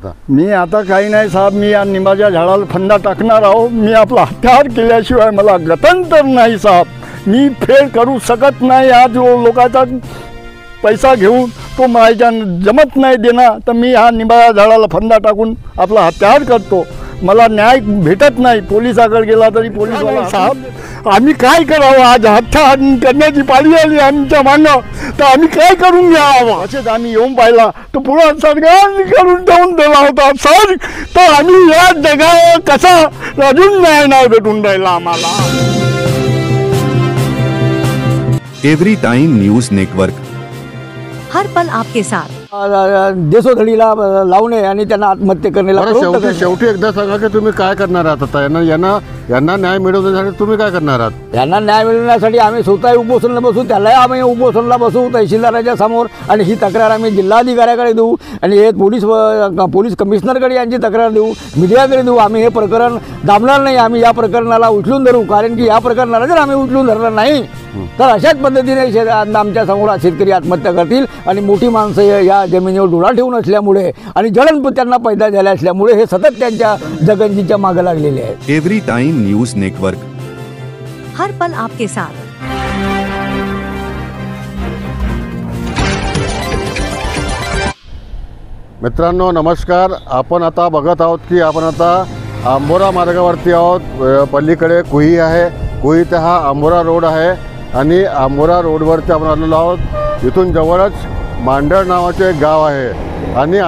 मी आता काही नाही साहेब, मी या निंबाच्या झाडाला फंदा टाकणार आहो. मी आपला हत्यार केल्याशिवाय मला गत्यंतर नाही साहेब. मी फेड करू शकत नाही. आज लोकांचा पैसा घेऊन तो माझ्या जमत नाही देणार, तर मी हा निंबाच्या झाडाला फंदा टाकून आपला हत्यार करतो. मला न्याय भेटत नाही. पोलिसाकडे गेला तरी पोलीसवाला साहेब आम्ही काय करावं, आज हत्यार करण्याची पाळी आली आमच्या मागं, तर आम्ही काय करून घ्यावं. असेच आम्ही येऊन पाहिला तर पुरा सरकारने करून ठेवून दिला होता सर. तर आम्ही या जगावर कसा अजून न्याय नाही भेटून राहिला आम्हाला. एव्हरी टाइम न्यूज नेटवर्क, हर पल आपके साथ. देशोधडीला लावणे आणि त्यांना आत्महत्या करण्याला शेवटी एकदा सांगा की तुम्ही काय करणार आहात आता. यांना न्याय मिळवण्यासाठी तुम्ही काय करणार आहात. यांना न्याय मिळवण्यासाठी आम्ही स्वतः उपोषणला बसू, त्यालाही आम्ही उपोषणला बसू तहसीलदाराच्या समोर, आणि ही तक्रार आम्ही जिल्हाधिकाऱ्याकडे देऊ, आणि हे पोलीस कमिशनरकडे यांची तक्रार देऊ, मीडियाकडे देऊ. आम्ही हे प्रकरण दाबणार नाही. आम्ही या प्रकरणाला उचलून धरू, कारण की या प्रकरणाला जर आम्ही उचलून धरणार नाही तर अशाच पद्धतीने आमच्या समोर शेतकरी आत्महत्या करतील. आणि मोठी माणसं या जमिनीवर डोळा ठेवून असल्यामुळे आणि जळण त्यांना पैदा झाले असल्यामुळे हे सतत त्यांच्या जगंजीच्या मागे लागलेले आहेत. एव्हरी टाइम न्यूज नेटवर्क, हर पल आपके साथ. मित्रांनो नमस्कार. आपण आता बघत आहोत की आपण आता आंबोरा मार्गावरती आहोत. पलीकडे कुही आहे, कुही ते हा आंबोरा रोड आहे, आणि आंबोरा रोडवरती आपण आलेलो आहोत. इथून जवळच मांडळ नावाचे एक गाव आहे, आणि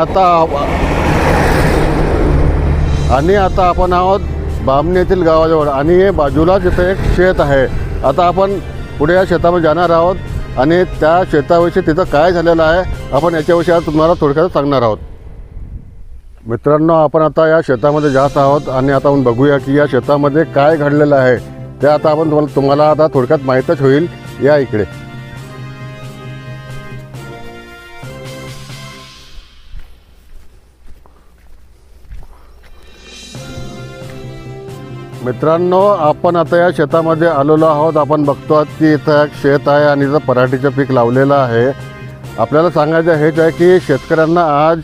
आता आपण आहोत बामणी येथील गावाजवळ, आणि हे बाजूलाच इथे एक शेत आहे. आता आपण पुढे या शेतामध्ये जाणार आहोत, आणि त्या शेताविषयी तिथं काय झालेलं आहे आपण याच्याविषयी आज तुम्हाला थोडक्यात सांगणार आहोत. मित्रांनो आपण आता या शेतामध्ये जात आहोत, आणि आता आपण बघूया की या शेतामध्ये काय घडलेलं आहे ते आता आपण तुम्हाला आता थोडक्यात माहीतच होईल. या इकडे मित्रांनो आपण आता या शेतामध्ये आलेलो आहोत. आपण बघतो की इथं एक शेत आहे, आणि इथं पराठीचं पीक लावलेलं आहे. आपल्याला सांगायचं हेच आहे की शेतकऱ्यांना आज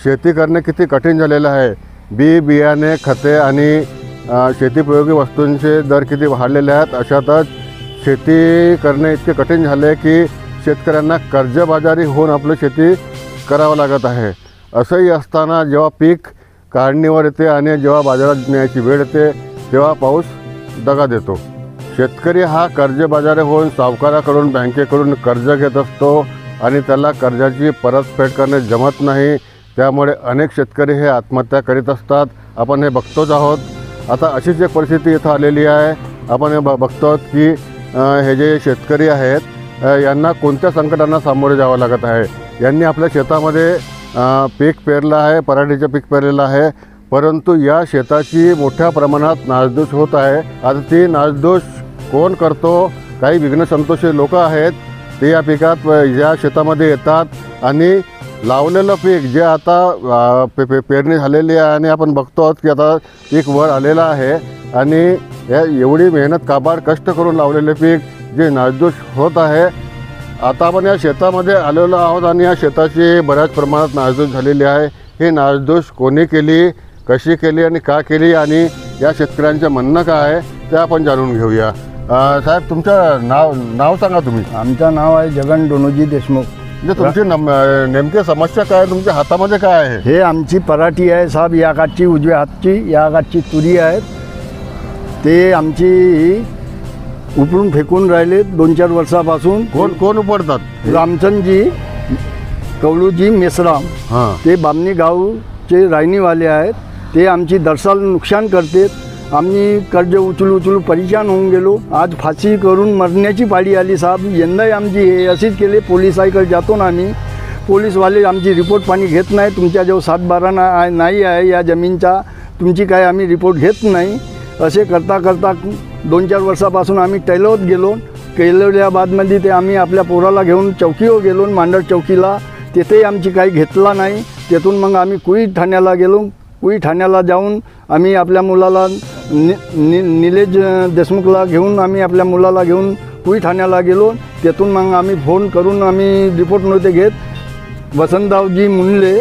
शेती करणे किती कठीण झालेलं आहे. बियाणे, खते आणि शेतीप्रयोगी वस्तूंचे दर किती वाढलेले आहेत. अशातच शेती करणे इतके कठीण झाले की शेतकऱ्यांना कर्जबाजारी होऊन आपली शेती करावं लागत आहे. असंही असताना जेव्हा पीक काढणीवर येते आणि जेव्हा बाजारात न्यायची वेळ येते तेव्हा पाऊस दगा देतो. शेतकरी हा कर्जबाजारी होऊन सावकाराकडून, बँकेकडून कर्ज घेत असतो, आणि त्याला कर्जाची परतफेड करणे जमत नाही. त्यामुळे अनेक शेतकरी हे आत्महत्या करीत असतात. आपण हे बघतोच आहोत. आता अशीच एक परिस्थिती इथं आलेली आहे. आपण हे बघतो की हे जे शेतकरी आहेत यांना कोणत्या संकटांना सामोरे जावं लागत आहे. यांनी आपल्या शेतामध्ये पीक पेरलं आहे, पराठीचं पीक पेरलेलं आहे, परंतु या शेताची मोठ्या प्रमाणात नासधूस होत आहे. आता ती नासधूस कोण करतो? काही विघ्नसंतोषी लोक आहेत, ते या पिकात या शेतामध्ये येतात, आणि लावलेलं पीक जे आता पेरणी झालेली आहे, आणि आपण बघतो आहोत की आता पीक वर आलेलं आहे, आणि एवढी मेहनत काबाड कष्ट करून लावलेले पीक जे नासधूस होत आहे. आता आपण या शेतामध्ये आलेलो आहोत, आणि या शेताची बऱ्याच प्रमाणात नासधूस झालेली आहे. ही नासधूस कोणी केली, कशी केली आणि का केली, आणि या शेतकऱ्यांचं म्हणणं काय आहे ते आपण जाणून घेऊया. साहेब तुमचं नाव सांगा तुम्ही. आमचं नाव आहे जगन डोनोजी देशमुख. म्हणजे तुमची नेमकी समस्या काय, तुमच्या हातामध्ये काय आहे? हे आमची पराठी आहे साहेब. या गाठची उजव्या हातची, या गाठची तुरी आहेत. ते आमची उपडून फेकून राहिले 2-4 वर्षापासून. कोण उपडतात? रामचंदजी कवळूजी मेसराम, ते बामणी गावचे रायनीवाले आहेत. ते आमची दरसाल नुकसान करतात. आम्ही कर्ज उचलू परेशान होऊन गेलो. आज फाशी करून मरण्याची पाळी आली साहेब. यंदाही आमची हे अशीच केले. पोलिसाकडे जातो ना आम्ही, पोलीसवाले आमची रिपोर्ट पाणी घेत नाही. तुमच्याजवळ 7-12 नाही आहे या जमीनचा, तुमची काय आम्ही रिपोर्ट घेत नाही. असे करता 2-4 वर्षापासून आम्ही टैलवत गेलो. कैलवल्याबादमध्ये ते आम्ही आपल्या पोराला घेऊन चौकीवर गेलो, मांडर चौकीला. तेथेही आमची काही घेतला नाही. तेथून मग आम्ही कुई ठाण्याला गेलो. कुई ठाण्याला जाऊन आम्ही आपल्या मुलाला निलेश देशमुखला घेऊन आम्ही आपल्या मुलाला घेऊन कुई ठाण्याला गेलो. तेथून मग आम्ही फोन करून आम्ही रिपोर्ट नव्हते घेत. वसंतरावजी मुंडले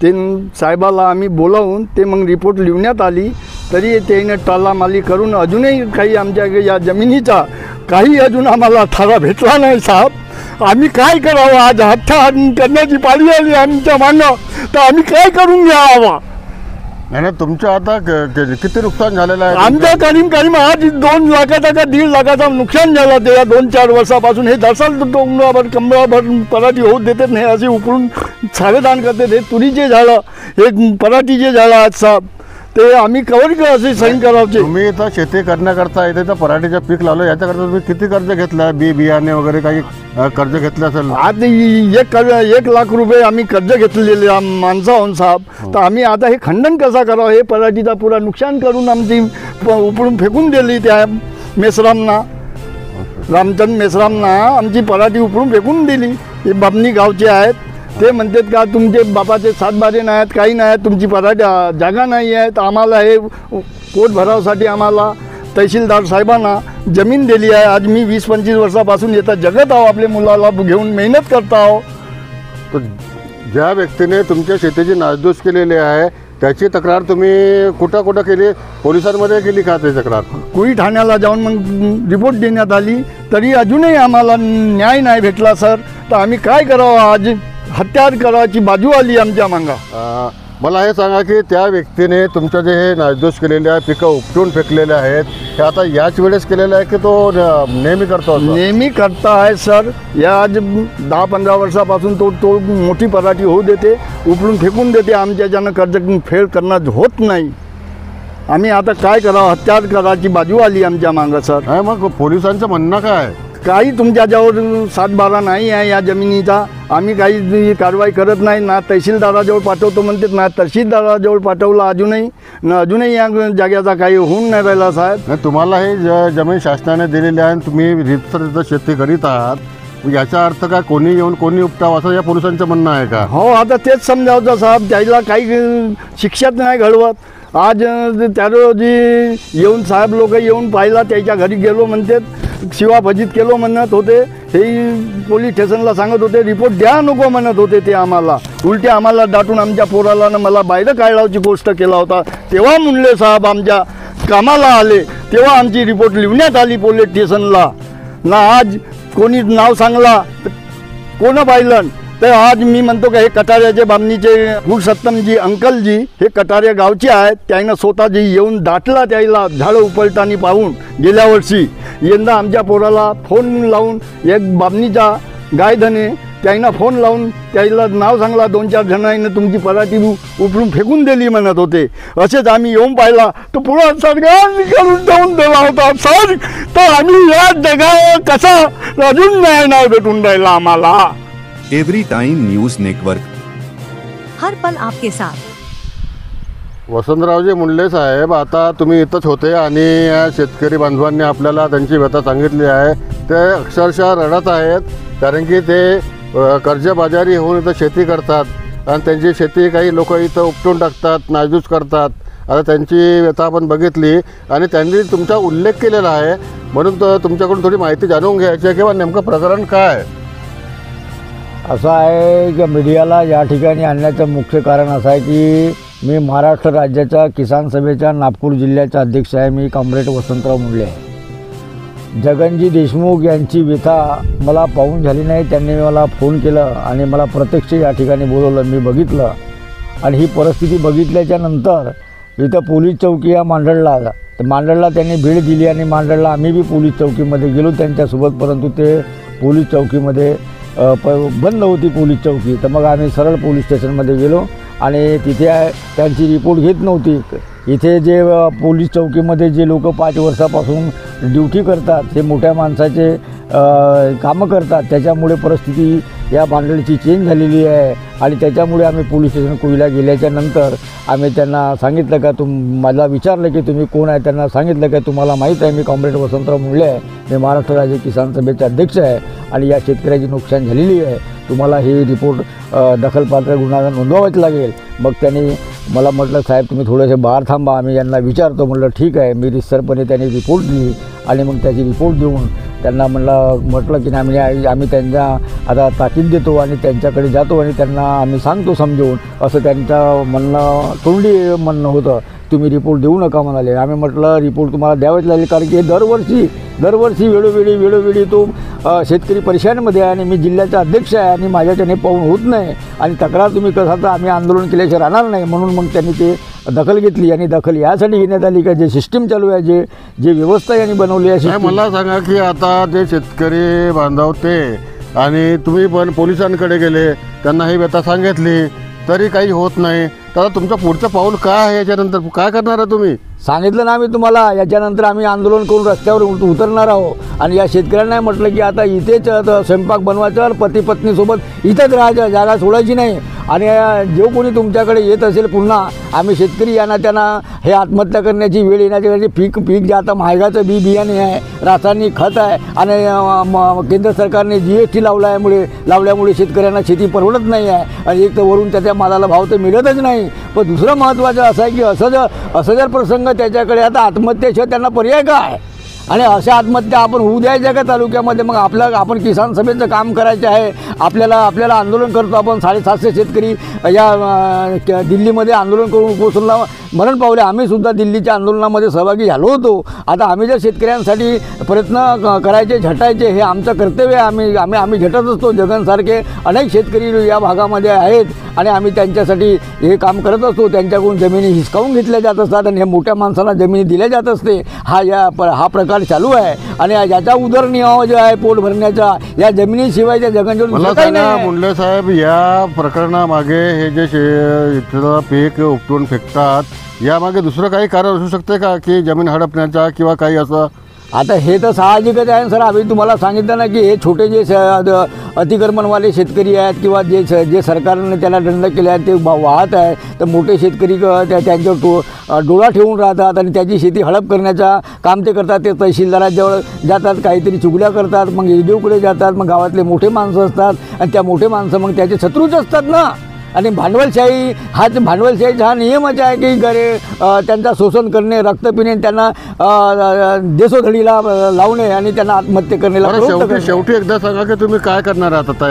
ते साहेबाला आम्ही बोलावून ते मग रिपोर्ट लिहिण्यात आली, तरी त्याने टालामाली करून अजूनही काही आमच्या या जमिनीचा काही अजून आम्हाला थारा भेटला नाही साहेब. आम्ही काय करावं? आज हत्या करण्याची पाळी आली आमच्या मागं, तर आम्ही काय करून घ्यावा? आणि तुमचं आता किती नुकसान झालेलं आहे? आमच्या करीम आज 2 लाखाचा का 1.5 लाखाचा नुकसान झाला ते या 2-4 वर्षापासून. हे दसाल टोंगराभर कमराभर पराठी होत देतात नाही, असे उकळून सारेदान करते. हे तुरीचे झालं, हे पराठीचे झालं आज साहेब, ते आम्ही कवर असे सैन करावचे. तुम्ही इथं शेती करण्याकरता इथे तर पराठीचं पीक लावलं, याच्याकरता तुम्ही किती कर्ज घेतलं? बियाणे वगैरे काही कर्ज घेतलं असेल? आज 1 लाख रुपये आम्ही कर्ज घेतलेले माणसाहून साहेब. तर आम्ही आता हे खंडन कसा करावं? हे पराठीचा पुरा नुकसान करून आमची उपडून फेकून दिली त्या मेसरामना, रामचंद मेसरामना आमची पराठी उपडून फेकून दिली. हे बामणी गावचे आहेत, ते म्हणतात का तुमचे बापाचे 7 बारे नाही आहेत, काही नाही आहेत, तुमची पराठी जागा नाही आहे. तर आम्हाला हे पोट भरावासाठी आम्हाला तहसीलदार साहेबांना जमीन दिली आहे. आज मी 20-25 वर्षापासून येतात जगत आहो, आपल्या मुलाला घेऊन मेहनत करता आहो. तर ज्या व्यक्तीने तुमच्या शेतीची नासधूस केलेली आहे त्याची तक्रार तुम्ही कुठं केली? पोलिसांमध्ये केली का ते तक्रार? कुई ठाण्याला जाऊन मग रिपोर्ट देण्यात आली, तरी अजूनही आम्हाला न्याय नाही भेटला सर. तर आम्ही काय करावं? आज हत्यार करायची बाजू आली आमच्या मागं. मला हे सांगा की त्या व्यक्तीने तुमचं जे हे नासधूस केलेले आहे, पिकं उपटून फेकलेले आहेत, ते आता याच वेळेस केलेलं आहे की तो नेहमी करतो? नेहमी करता आहे सर. या आज 10-15 वर्षापासून तो मोठी पराठी होऊ देते, उपडून फेकून देते. आमच्या ज्यानं कर्ज फेड करणं होत नाही. आम्ही आता काय करावं? हत्यार करायची बाजू आली आमच्या मागं सर. नाही, मग पोलिसांचं म्हणणं काय आहे? काही तुमच्याजवळ 7-12 नाही आहे या जमिनीचा, आम्ही काही कारवाई करत नाही. ना तहसीलदाराजवळ पाठवतो म्हणतात, ना तहसीलदाराजवळ पाठवलं अजूनही या जाग्याचा काही होऊन नाही राहिला साहेब. नाही, तुम्हाला हे जमीन शासनाने दिलेली आहे आणि तुम्ही रीतसर शेती करीत आहात, याचा अर्थ काय कोणी येऊन कोणी उपटावं असं या पोलिसांचं म्हणणं आहे का? हो, आता तेच समजावतं साहेब. त्याला काही शिक्षाच नाही घडवत. आज त्या रोजी येऊन साहेब लोक येऊन पाहिला, त्याच्या घरी गेलो म्हणतात, शिवाफजित केलो म्हणत होते. हे पोलीस स्टेशनला सांगत होते, रिपोर्ट द्या नको म्हणत होते ते आम्हाला. उलटे आम्हाला दाटून आमच्या पोराला मला बाहेर काढायची गोष्ट केला होता. तेव्हा म्हणले साहेब आमच्या कामाला आले, तेव्हा आमची रिपोर्ट लिहिण्यात आली पोलीस स्टेशनला. ना आज कोणी नाव सांगला कोण पाहिलं. तर आज मी म्हणतो का हे कटाऱ्याचे बामणीचे पुरुषोत्तमजी अंकलजी हे कटाऱ्या गावचे आहेत. त्यानं स्वतःजी येऊन दाटला, त्याला झाडं उपलटानी पाहून गेल्या वर्षी. यंदा आमच्या पोराला फोन लावून एक बामणीचा गायधने त्यानं फोन लावून त्याला नाव सांगला, 2-4 जणांनी तुमची पराठी उपडून फेकून दिली म्हणत होते. असेच आम्ही येऊन पाहिला, तो पुरा सगळ्यांनी करून जाऊन दिला होता सर. तर आम्ही या जगावर कसा अजून नाही भेटून राहिला आम्हाला. एव्हरी टाइम न्यूज नेटवर्क, हर पल आपके साथ. वसंतरावजी मुंडले साहेब, आता तुम्ही इथंच होते आणि या शेतकरी बांधवांनी आपल्याला त्यांची व्यथा सांगितली आहे. ते अक्षरशः रडत आहेत, कारण की ते कर्जबाजारी होऊन इथं शेती करतात आणि त्यांची शेती काही लोक इथं उपटून टाकतात, नासधूस करतात. आता त्यांची व्यथा आपण बघितली आणि त्यांनी तुमचा उल्लेख केलेला आहे, म्हणून तुमच्याकडून थोडी माहिती जाणून घ्यायची आहे किंवा नेमकं प्रकरण काय? असं आहे की मीडियाला या ठिकाणी आणण्याचं मुख्य कारण असं आहे की मी महाराष्ट्र राज्याच्या किसान सभेच्या नागपूर जिल्ह्याचा अध्यक्ष आहे. मी कॉम्रेड वसंतराव मुंडले आहे. जगनजी देशमुख यांची व्यथा मला पाहून झाली नाही. त्यांनी मला फोन केलं आणि मला प्रत्यक्ष या ठिकाणी बोलवलं. मी बघितलं आणि ही परिस्थिती बघितल्याच्या नंतर इथं पोलीस चौकी या मांडळला त्यांनी भेट दिली आणि मांडळला आम्ही बी पोलीस चौकीमध्ये गेलो त्यांच्यासोबत. परंतु ते पोलीस चौकीमध्ये बंद होती पोलीस चौकी. तर मग आम्ही सरळ पोलीस स्टेशनमध्ये गेलो आणि तिथे त्यांची रिपोर्ट घेत नव्हती. इथे जे पोलीस चौकीमध्ये जे लोक 5 वर्षापासून ड्युटी करतात, ते मोठ्या माणसाचे कामं करतात, त्याच्यामुळे परिस्थिती या भांडळीची चेंज झालेली आहे. आणि त्याच्यामुळे आम्ही पोलीस स्टेशन कोईला गेल्याच्या नंतर आम्ही त्यांना सांगितलं का मला विचारलं की तुम्ही कोण आहे. त्यांना सांगितलं का तुम्हाला माहीत आहे मी कॉम्रेड वसंतराव मुंडले आहे, मी महाराष्ट्र राज्य किसान सभेचे अध्यक्ष आहे आणि या शेतकऱ्याची नुकसान झालेली आहे, तुम्हाला हे रिपोर्ट दखलपात्र गुन्हा नोंदवावाच लागेल. मग त्यांनी मला म्हटलं साहेब तुम्ही थोडेसे बाहेर थांबा, आम्ही यांना विचारतो. म्हटलं ठीक आहे. मी रितसरपणे त्यांनी रिपोर्ट दिली आणि मग त्याची रिपोर्ट देऊन त्यांना म्हटलं की आम्ही त्यांना आता ताकीद देतो आणि त्यांच्याकडे जातो आणि त्यांना आम्ही सांगतो समजवून, असं त्यांचं तोंडी म्हणणं होतं. तुम्ही रिपोर्ट देऊ नका म्हणाले. आम्ही म्हटलं रिपोर्ट तुम्हाला द्यावेच लागेल, कारण की दरवर्षी वेळोवेळी तो शेतकरी परेशानीमध्ये आहे आणि मी जिल्ह्याचा अध्यक्ष आहे आणि माझ्याच्याने पाहून होत नाही आणि तक्रार तुम्ही कसं तर आम्ही आंदोलन केल्याशिवाय राहणार नाही. म्हणून मग त्यांनी ते दखल घेतली आणि दखल यासाठी घेण्यात आली का जे सिस्टीम चालू आहे, जे व्यवस्था यांनी बनवली आहे. मला सांगा की आता जे शेतकरी बांधव ते आणि तुम्ही पण पोलिसांकडे गेले, त्यांना ही व्यथा सांगितली तरी काही होत नाही, तर तुमचं पुढचं पाऊल काय आहे? याच्यानंतर काय करणार आहे तुम्ही? सांगितलं ना आम्ही तुम्हाला, याच्यानंतर आम्ही आंदोलन करून रस्त्यावर उतरणार आहोत आणि या शेतकऱ्यांना म्हटलं की आता इथेच स्वयंपाक बनवायचा, पती पत्नीसोबत इथंच राहायचं, जागा सोडायची नाही. आणि जो कोणी तुमच्याकडे येत असेल पुन्हा, आम्ही शेतकरी यांना त्यांना हे आत्महत्या करण्याची वेळ येण्याची पीक जे आता महागाचं बियाणे आहे, रासायनिक खत आहे आणि केंद्र सरकारने GST लावल्यामुळे शेतकऱ्यांना शेती परवडत नाही आहे आणि एक तर वरून त्याच्या मालाला भाव तर मिळतच नाही. पण दुसरं महत्त्वाचं असं आहे की असं जर प्रसंग त्याच्याकडे आता आत्महत्येशिवाय त्यांना पर्याय काय आणि अशा आत्महत्या आपण होऊ द्यायच्या का तालुक्यामध्ये? मग आपण किसान सभेचं काम करायचं आहे. आपल्याला आंदोलन करतो आपण. 750 शेतकरी या दिल्लीमध्ये आंदोलन करून उपोषणला मरण पावले. आम्हीसुद्धा दिल्लीच्या आंदोलनामध्ये सहभागी झालो होतो. आता आम्ही जर शेतकऱ्यांसाठी प्रयत्न करायचे, झटायचे, हे आमचं कर्तव्य आहे. आम्ही झटत असतो. जगनसारखे अनेक शेतकरी या भागामध्ये आहेत आणि आम्ही त्यांच्यासाठी हे काम करत असतो. त्यांच्याकडून जमिनी हिसकावून घेतल्या जात असतात आणि हे मोठ्या माणसांना जमिनी दिल्या जात असते. हा प्रकार चालू आहे आणि याचा उदरनिर्वाह जो आहे पोट भरण्याचा, या जमिनीशिवायच्या जगनजोड काही नाही. मुंडले साहेब, या प्रकरणामागे हे जे इथलं पीक उपटून फेकतात, यामागे दुसरं काही कारण असू शकते का, की जमीन हडपण्याचा किंवा काही असं? आता हे तर साहजिकच आहे सर. आम्ही तुम्हाला सांगितलं ना की हे छोटे जे अतिक्रमणवाले शेतकरी आहेत किंवा जे सरकारने त्याला दंड केले आहेत ते वाहत आहे, तर मोठे शेतकरी त्यांच्यावर डोळा ठेवून राहतात आणि त्याची शेती हडप करण्याचा काम ते करतात. ते तहसीलदाराजवळ जातात, काहीतरी चुगल्या करतात, मग EDOकडे जातात, मग गावातले मोठे माणसं असतात आणि त्या मोठे माणसं मग त्याचे शत्रूच असतात ना. आणि भांडवलशाहीचा हा नियमच आहे की त्यांचा शोषण करणे, रक्त पिणे, त्यांना देशोधडीला लावणे आणि त्यांना आत्महत्या करण्याला. शेवटी एकदा सांगा की तुम्ही काय करणार आहात आता?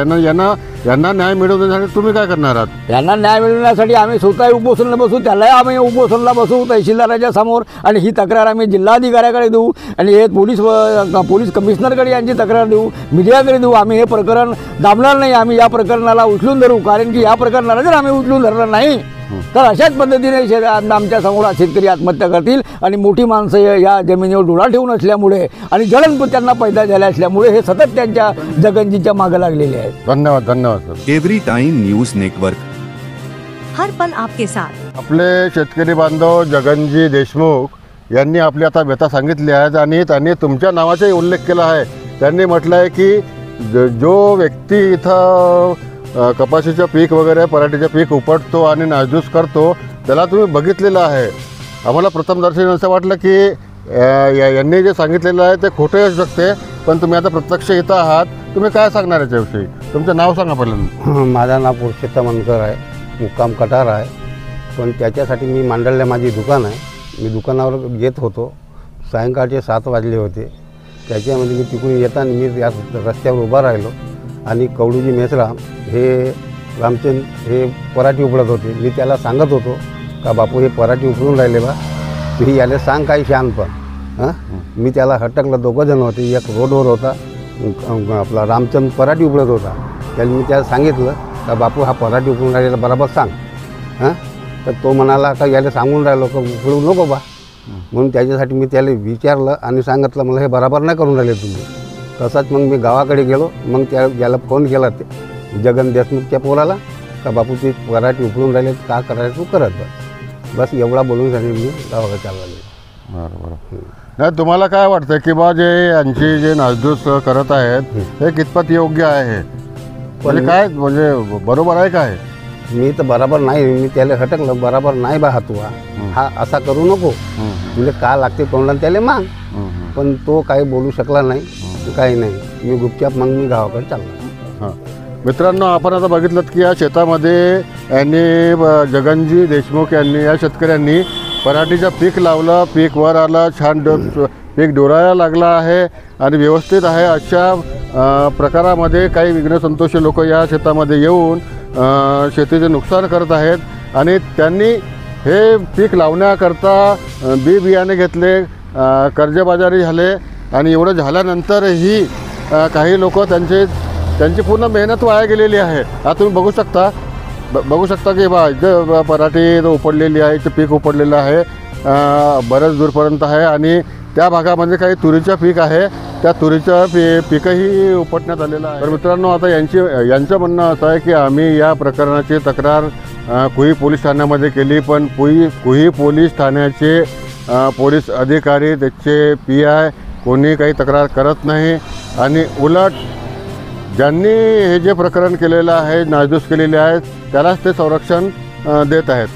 यांना न्याय मिळवण्यासाठी तुम्ही काय करणार आहात? यांना न्याय मिळवण्यासाठी आम्ही स्वतः उपोषणला बसू, त्यालाही आम्ही उपोषणला बसू तहसीलदाराच्या समोर आणि ही तक्रार आम्ही जिल्हाधिकाऱ्याकडे देऊ आणि हे पोलीस कमिशनरकडे यांची तक्रार देऊ, मीडियाकडे देऊ. आम्ही हे प्रकरण दाबणार नाही. आम्ही या प्रकरणाला उचलून धरू, कारण की या प्रकरणाला जर आम्ही उचलून धरलं नाही तर अशाच पद्धतीने आमच्या समोर शेतकरी आत्महत्या करतील आणि मोठी माणसं या जमिनीवर डोळा ठेवून असल्यामुळे आणि जळण त्यांना पैदा झाले असल्यामुळे हे सतत त्यांच्या जगनजीच्या मागे लागलेले आहेत. धन्यवाद sir. Every time news network, हर पल आपके साथ. आपले शेतकरी बांधव जगनजी देशमुख यांनी आपली आता व्यथा सांगितली आहेत आणि त्यांनी तुमच्या नावाचाही उल्लेख केला आहे. त्यांनी म्हटलं आहे की जो व्यक्ती इथं कपाशीचं पीक वगैरे पराठीचं पीक उपटतो आणि नासधूस करतो त्याला तुम्ही बघितलेलं आहे. आम्हाला प्रथमदर्शनी असं वाटलं की यांनी जे सांगितलेलं आहे ते खोटे असू शकते, पण तुम्ही आता प्रत्यक्ष इथं आहात, तुम्ही काय सांगणार याच्याविषयी? तुमचं नाव सांगा पहिल्यांदा. माझं नाव पुरुषोत्तम मनकर आहे, मुक्काम कटार आहे. पण त्याच्यासाठी मी मांडल्या माझी दुकान आहे. मी दुकानावर येत होतो, सायंकाळचे 7 वाजले होते. त्याच्यामध्ये मी तिकडून येताना मी या रस्त्यावर उभा राहिलो आणि कवडूजी मेसराम हे रामचंद हे पराठी उपडत होते. मी त्याला सांगत होतो का बापू हे पराठी उपडून राहिले बा, तुम्ही याला सांग काही शहाणपण. मी त्याला हटकलं. 2 जण होते. एक रोडवर होता, आपला रामचंद पराठी उपडत होता. त्याला मी त्याला सांगितलं का बापू हा पराठी उपडून राहिलेला बरोबर सांग. तर तो म्हणाला का याला सांगून राहिलो का उपडू नको बा. म्हणून त्याच्यासाठी मी त्याला विचारलं आणि सांगितलं मला हे बरोबर नाही करून राहिले तुम्ही. तसाच मग मी गावाकडे गेलो. मग याला फोन केला ते जगन देशमुखच्या पोराला का बापू ते पराठी उपळून राहिले, का करायचं तू करत बस एवढा बोलून झाले मी गावाकडे चालवले. बरोबर. नाही, तुम्हाला काय वाटतं की बा जे यांची जे नासधूस करत आहेत हे कितपत योग्य आहे? म्हणजे काय म्हणजे बरोबर आहे काय? मी तर बरोबर नाही. मी त्याला हटकलं बरोबर नाही बा. हा असा करू नको, तुला का लागते तोंडाला त्याला माग. पण तो काही बोलू शकला नाही, काही नाही. मी गुपचाप मग मी गावाकडे चाललो. हां मित्रांनो, आपण आता बघितलं की या शेतामध्ये यांनी जगनजी देशमुख यांनी या शेतकऱ्यांनी पराठीचं पीक लावलं, पीक वर आलं, छान पीक डोलायला लागला आहे आणि व्यवस्थित आहे अशा प्रकारामध्ये काही विघ्नसंतोषी लोक या शेतामध्ये येऊन शेतीचे नुकसान करत आहेत आणि त्यांनी हे पीक लावण्याकरता बियाणे घेतले, कर्जबाजारी झाले आणि एवढं झाल्यानंतरही काही लोक त्यांची पूर्ण मेहनत वाया गेलेली आहे. आता तुम्ही बघू शकता की इथं पराठी उपडलेली आहे, इथं पीक उपडलेलं आहे, बऱ्याच दूरपर्यंत आहे आणि त्या भागामध्ये काही तुरीचं पीक आहे, त्या तुरीचं पीकही उपटण्यात आलेलं आहे. तर मित्रांनो, आता यांचं म्हणणं असं आहे की आम्ही या प्रकरणाची तक्रार कुही पोलीस ठाण्यामध्ये केली, पण कुही पोलीस ठाण्याचे पोलीस अधिकारी, त्याचे PI कोणी काही तक्रार करत नाही आणि उलट ज्यांनी हे जे प्रकरण केलेलं आहे, नासधूस केलेले आहेत, त्यालाच ते संरक्षण देत आहेत.